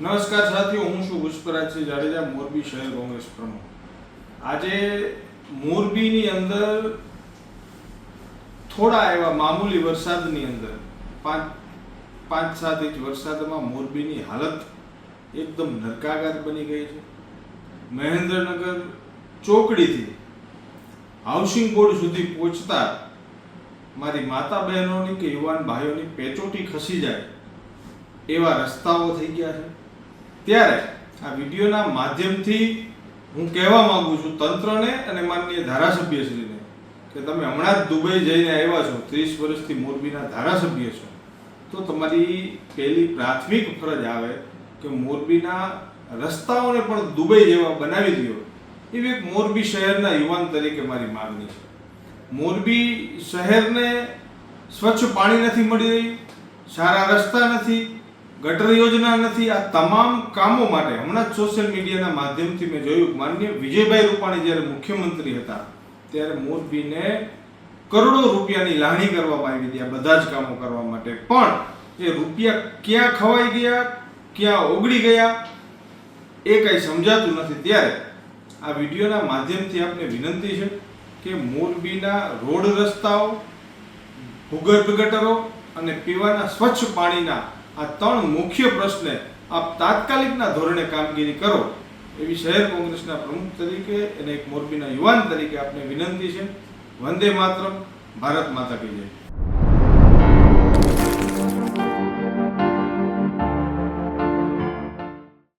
નમસ્કાર સાથીઓ, હું છું પુષ્પરાજસિંહ જાડેજા, મોરબી શહેર કોંગ્રેસ પ્રમુખ. આજે મોરબીની અંદર થોડા એવા મામૂલી વરસાદની અંદર 5-7 ઇંચ વરસાદમાં મોરબીની હાલત એકદમ નરકાગાર બની ગઈ છે. મહેન્દ્રનગર ચોકડીથી હાઉસિંગ બોર્ડ સુધી પહોંચતા મારી માતા બહેનોની કે યુવાન ભાઈઓની પેચોટી ખસી જાય એવા રસ્તાઓ થઈ ગયા છે. ત્યારે આ વિડીયોના માધ્યમથી હું કહેવા માંગુ છું તંત્રને અને માનનીય ધારાસભ્યશ્રીને કે તમે હમણાં જ દુબઈ જઈને આવ્યા છો, 30 વર્ષથી મોરબીના ધારાસભ્ય છો, તો તમારી પહેલી પ્રાથમિક ફરજ આવે કે મોરબીના રસ્તાઓને પણ દુબઈ જેવા બનાવી દો. એવી એક મોરબી શહેરના યુવાન તરીકે મારી માંગણી છે. મોરબી શહેરને સ્વચ્છ પાણી નથી મળી રહ્યું, સારા રસ્તા નથી, ગટર યોજના નથી. આ તમામ કામો માટે હમણાં જ સોશિયલ મીડિયાના માધ્યમથી મેં જોયું કે માનનીય વિજયભાઈ રૂપાણી જ્યારે મુખ્યમંત્રી હતા ત્યારે મોરબીને કરોડો રૂપિયાની લાગણી કરવામાં આવી હતી આ બધા જ કામો કરવા માટે. પણ એ રૂપિયા ક્યાં ખવાઈ ગયા, ક્યાં ઓગળી ગયા એ કંઈ સમજાતું નથી. ત્યારે આ વિડીયોના માધ્યમથી આપને વિનંતી છે કે મોરબીના રોડ રસ્તાઓ, ભૂગર્ભ ગટરો અને પીવાના સ્વચ્છ પાણીના આ 3 મુખ્ય પ્રશ્ને આપ તાત્કાલિકના ધોરણે કામગીરી કરો એવી શહેર કોંગ્રેસના પ્રમુખ તરીકે અને એક મોરબીના યુવાન તરીકે આપને વિનંતી છે. વંદે માતરમ. ભારત માતા કી જય.